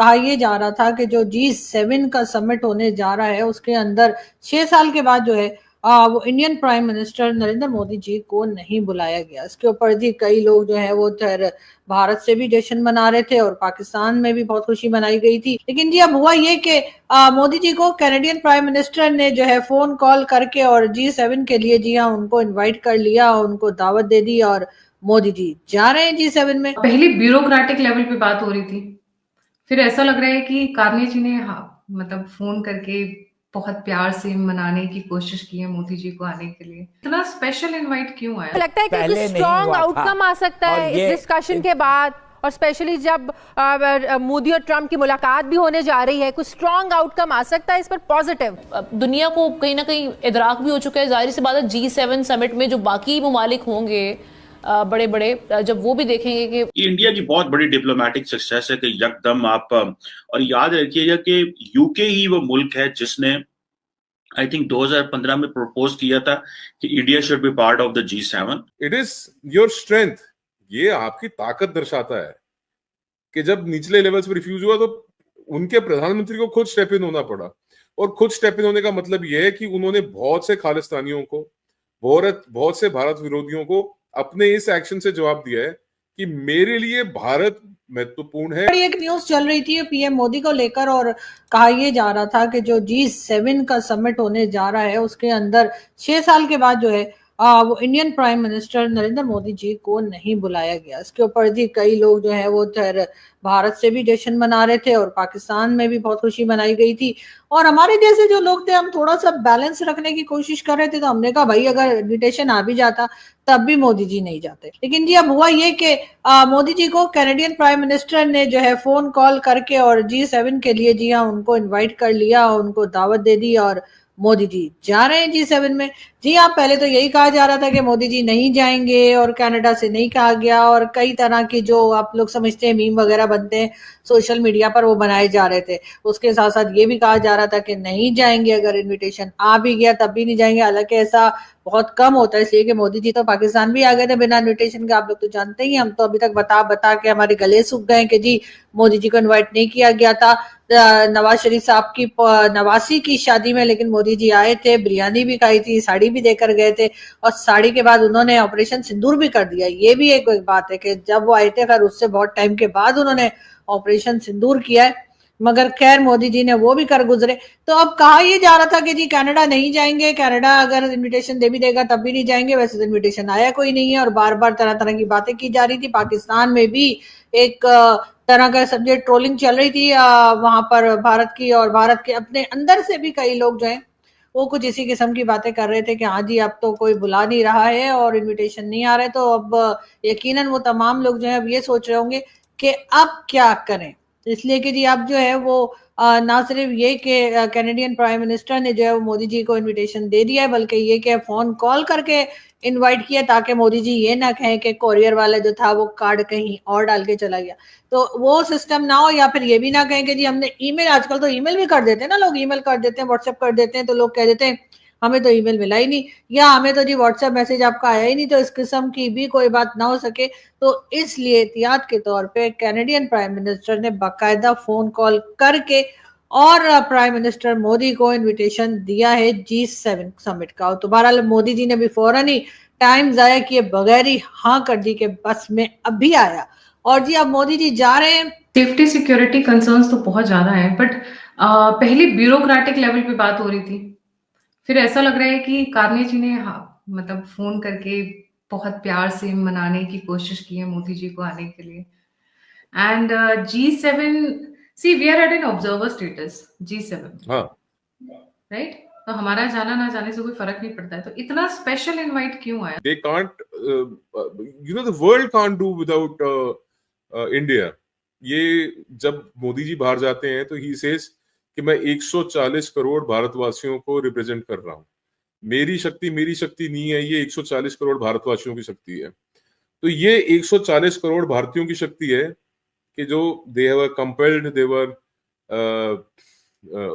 कहा यह जा रहा था कि जो G7 का समिट होने जा रहा है उसके अंदर 6 साल के बाद जो है वो Indian prime minister Narendra Modi ji को नहीं बुलाया गया। इसके ऊपर जी कई लोग जो है वो भारत से भी जश्न मना रहे थे और पाकिस्तान में भी बहुत खुशी मनाई गई थी। लेकिन जी अब हुआ ये कि मोदी जी को कैनेडियन प्राइम मिनिस्टर ने जो है फोन कॉल करके और G7 के लिए जी हाँ उनको इन्वाइट कर लिया, उनको दावत दे दी और मोदी जी जा रहे हैं G7 में। पहले ब्यूरोक्रेटिक लेवल पे बात हो रही थी, फिर ऐसा लग रहा है कि कार्नी जी ने मतलब फोन करके बहुत प्यार से मनाने की कोशिश की है मोदी जी को आने के लिए। इतना स्पेशल इनवाइट क्यों आया? लगता है कि कोई स्ट्रॉन्ग आउटकम आ सकता है इस डिस्कशन के बाद, और स्पेशली जब मोदी और ट्रंप की मुलाकात भी होने जा रही है, कुछ स्ट्रॉन्ग आउटकम आ सकता है इस पर पॉजिटिव। दुनिया को कहीं ना कहीं इदराक भी हो चुका है, जाहिर सी बात है G7 समिट में जो बाकी ममालिक होंगे बड़े बड़े, जब वो भी देखेंगे कि इंडिया की बहुत बड़ी डिप्लोमेटिक सक्सेस है कि यकदम आप और याद रखिएगा कि यूके ही वो मुल्क है जिसने आई थिंक 2015 में प्रपोज किया था कि India should be part of the G7। It is your strength, ये आपकी ताकत दर्शाता है कि जब निचले लेवल्स पर रिफ्यूज हुआ तो उनके प्रधानमंत्री को खुद स्टेप इन होना पड़ा। और खुद स्टेप इन होने का मतलब यह है कि उन्होंने बहुत से खालिस्तानियों को, बहुत से भारत विरोधियों को अपने इस एक्शन से जवाब दिया है कि मेरे लिए भारत महत्वपूर्ण है। एक न्यूज चल रही थी पीएम मोदी को लेकर और कहा यह जा रहा था कि जो G7 का समिट होने जा रहा है उसके अंदर 6 साल के बाद जो है वो Indian prime minister Narendra Modi ji को नहीं बुलाया गया। इसके ऊपर जी कई लोग जो है वो भारत से भी जश्न मना रहे थे और पाकिस्तान में भी बहुत खुशी मनाई गई थी। और हमारे जैसे जो लोग थे हम थोड़ा सा बैलेंस रखने की कोशिश कर रहे थे, तो हमने कहा भाई अगर इन्विटेशन आ भी जाता तब भी मोदी जी नहीं जाते। लेकिन जी अब हुआ ये कि मोदी जी को कैनेडियन प्राइम मिनिस्टर ने जो है फोन कॉल करके और G7 के लिए जी हाँ उनको इन्वाइट कर लिया, उनको दावत दे दी और मोदी जी जा रहे हैं G7 में। जी हाँ, पहले तो यही कहा जा रहा था कि मोदी जी नहीं जाएंगे और कनाडा से नहीं कहा गया, और कई तरह की जो आप लोग समझते हैं मीम वगैरह बनते हैं सोशल मीडिया पर वो बनाए जा रहे थे। उसके साथ साथ ये भी कहा जा रहा था कि नहीं जाएंगे, अगर इनविटेशन आ भी गया तब भी नहीं जाएंगे। हालांकि ऐसा बहुत कम होता है, इसलिए कि मोदी जी तो पाकिस्तान भी आ गए थे बिना इन्विटेशन के, आप लोग तो जानते ही। हम तो अभी तक बता बता के हमारे गले सूख गए कि जी मोदी जी को इन्वाइट नहीं किया गया था नवाज शरीफ साहब की 89 की शादी में, लेकिन मोदी जी आए थे, बिरयानी भी खाई थी, साड़ी भी देकर गए थे, और साड़ी के बाद उन्होंने ऑपरेशन सिंदूर भी कर दिया। ये भी एक बात है कि जब वो आए थे खैर उससे बहुत टाइम के बाद उन्होंने ऑपरेशन सिंदूर किया है, मगर खैर मोदी जी ने वो भी कर गुजरे। तो अब कहा यह जा रहा था कि जी कनाडा नहीं जाएंगे, कनाडा अगर इनविटेशन दे भी देगा तब भी नहीं जाएंगे। वैसे तो इनविटेशन आया कोई नहीं है और बार बार तरह तरह की बातें की जा रही थी। पाकिस्तान में भी एक तरह का सब्जेक्ट ट्रोलिंग चल रही थी वहां पर भारत की, और भारत के अपने अंदर से भी कई लोग जो है वो कुछ इसी किस्म की बातें कर रहे थे कि हाँ जी अब तो कोई बुला नहीं रहा है और इनविटेशन नहीं आ रहे। तो अब यकीनन वो तमाम लोग जो है अब ये सोच रहे होंगे कि अब क्या करें। इसलिए कि जी अब जो है वो ना सिर्फ ये कि कैनेडियन प्राइम मिनिस्टर ने जो है वो मोदी जी को इनविटेशन दे दिया है, बल्कि ये कि फोन कॉल करके इनवाइट किया ताकि मोदी जी ये ना कहें कि कोरियर वाला जो था वो कार्ड कहीं और डाल के चला गया, तो वो सिस्टम ना हो। या फिर ये भी ना कहें कि जी हमने ईमेल, आजकल तो ईमेल भी कर देते हैं ना लोग, ईमेल कर देते हैं, व्हाट्सएप कर देते हैं, तो लोग कह देते हैं हमें तो ईमेल मिला ही नहीं, या हमें तो जी व्हाट्सएप मैसेज आपका आया ही नहीं। तो इस किस्म की भी कोई बात ना हो सके, तो इसलिए एहतियात के तौर पे कैनेडियन प्राइम मिनिस्टर ने बाकायदा फोन कॉल करके और प्राइम मिनिस्टर मोदी को इनविटेशन दिया है G7 समिट का। तो बहरहाल मोदी जी ने भी फौरन ही टाइम जाया किए बगैर ही हाँ कर दी कि बस में अभी आया, और जी अब मोदी जी जा रहे हैं। सेफ्टी सिक्योरिटी कंसर्न्स तो बहुत ज्यादा है, बट पहले ब्यूरोक्रेटिक लेवल पे बात हो रही थी, फिर ऐसा लग रहा है कि कार्नी जी ने मतलब फोन करके बहुत प्यार से मनाने की कोशिश की है मोदी जी को आने के लिए। And G7, see we are at an observer status G7, हाँ राइट? तो हमारा जाना ना जाने से कोई फर्क नहीं पड़ता है, तो इतना स्पेशल इनवाइट क्यों आया? They can't, the world can't do without India। ये जब मोदी जी बाहर जाते हैं तो ही सेज कि मैं 140 करोड़ भारतवासियों को रिप्रेजेंट कर रहा हूं। मेरी शक्ति नहीं है, ये 140 करोड़ भारतवासियों की शक्ति है। तो ये 140 करोड़ भारतीयों की शक्ति है कि जो दे वर कंपेल्ड,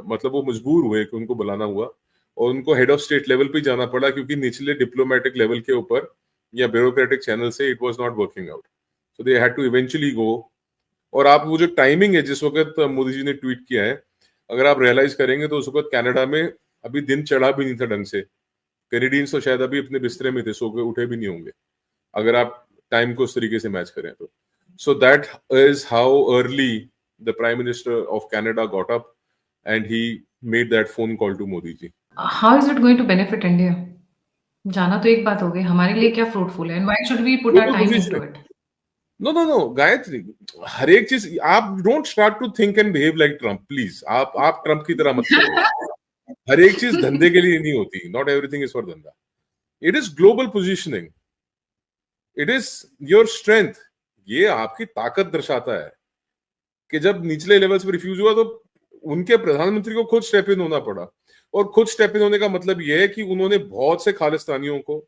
मतलब वो मजबूर हुए कि उनको बुलाना हुआ, और उनको हेड ऑफ स्टेट लेवल पे जाना पड़ा, क्योंकि निचले डिप्लोमेटिक लेवल के ऊपर या ब्यूरोक्रेटिक चैनल से it was not working out, so they had to eventually go. और आप वो जो टाइमिंग है जिस वक्त मोदी जी ने ट्वीट किया है, अगर आप रियलाइज करेंगे तो उस वक्त कनाडा में अभी दिन चढ़ा भी नहीं था ढंग से। कैनेडियंस तो शायद अभी अपने बिस्तरे में थे, सो के उठे भी नहीं होंगे अगर आप टाइम को उस तरीके से मैच करें तो। So that is how early the prime minister of Canada got up and he made that phone call to Modi ji. How is it going to benefit India? जाना तो एक बात हो गई, हमारे लिए क्या फ्रूटफुल है, and why should we put our time into it? No Gayatri, हर एक चीज आप don't start to think and behave like Trump please. आप ट्रम्प की तरह मत करो। हर एक चीज धंधे के लिए नहीं होती, नॉट एवरीथिंग इज फॉर धंधा। It is global positioning, it is your strength. ये आपकी ताकत दर्शाता है कि जब निचले लेवल्स पर रिफ्यूज हुआ तो उनके प्रधानमंत्री को खुद स्टेप इन होना पड़ा। और खुद स्टेप इन होने का मतलब यह है कि उन्होंने बहुत से खालिस्तानियों को,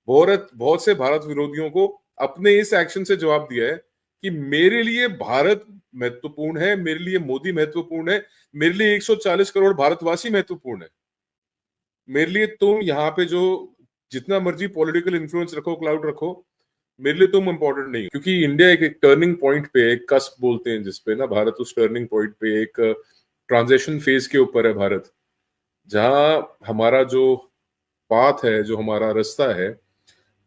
बहुत से भारत विरोधियों को अपने इस एक्शन से जवाब दिया है कि मेरे लिए भारत महत्वपूर्ण है, मेरे लिए मोदी महत्वपूर्ण है, मेरे लिए 140 करोड़ भारतवासी महत्वपूर्ण है। मेरे लिए तुम यहाँ पे जो जितना मर्जी पॉलिटिकल इन्फ्लुएंस रखो, क्लाउड रखो, मेरे लिए तुम इंपॉर्टेंट नहीं। क्योंकि इंडिया एक टर्निंग पॉइंट पे, एक कस्प बोलते हैं जिसपे ना, भारत उस टर्निंग पॉइंट पे, एक ट्रांजिशन फेज के ऊपर है भारत, जहां हमारा जो पाथ है, जो हमारा रास्ता है,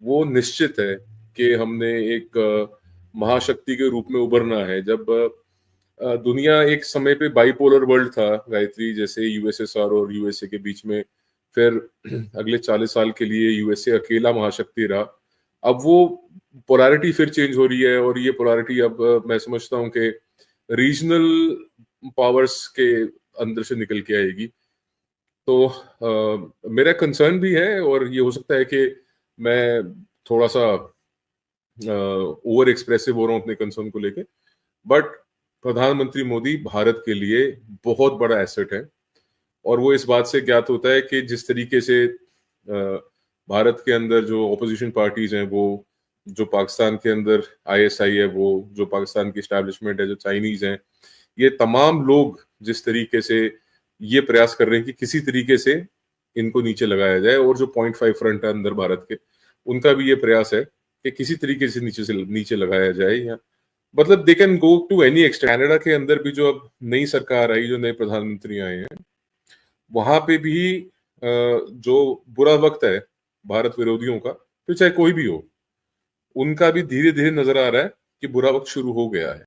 वो निश्चित है कि हमने एक महाशक्ति के रूप में उभरना है। जब दुनिया एक समय पे बाइपोलर वर्ल्ड था गायत्री, जैसे यूएसएसआर और यूएसए के बीच में, फिर अगले 40 साल के लिए यूएसए अकेला महाशक्ति रहा। अब वो पोलैरिटी फिर चेंज हो रही है, और ये पोलैरिटी अब मैं समझता हूँ कि रीजनल पावर्स के अंदर से निकल के आएगी। तो मेरा कंसर्न भी है, और ये हो सकता है कि मैं थोड़ा सा ओवर एक्सप्रेसिव हो रहा हूँ अपने कंसर्न को लेके, बट प्रधानमंत्री मोदी भारत के लिए बहुत बड़ा एसेट है। और वो इस बात से ज्ञात होता है कि जिस तरीके से भारत के अंदर जो ऑपोजिशन पार्टीज हैं, वो जो पाकिस्तान के अंदर आईएसआई है, वो जो पाकिस्तान की एस्टैब्लिशमेंट है, जो चाइनीज हैं, ये तमाम लोग जिस तरीके से ये प्रयास कर रहे हैं कि किसी तरीके से इनको नीचे लगाया जाए, और जो 0.5 फ्रंट है अंदर भारत के, उनका भी ये प्रयास है कि किसी तरीके से नीचे लगाया जाए। या मतलब they can go to any extent. Canada के अंदर भी जो अब नई सरकार आई, जो नए प्रधानमंत्री आए हैं, वहां पे भी जो बुरा वक्त है भारत विरोधियों का, तो चाहे कोई भी हो, उनका भी धीरे धीरे नजर आ रहा है कि बुरा वक्त शुरू हो गया है।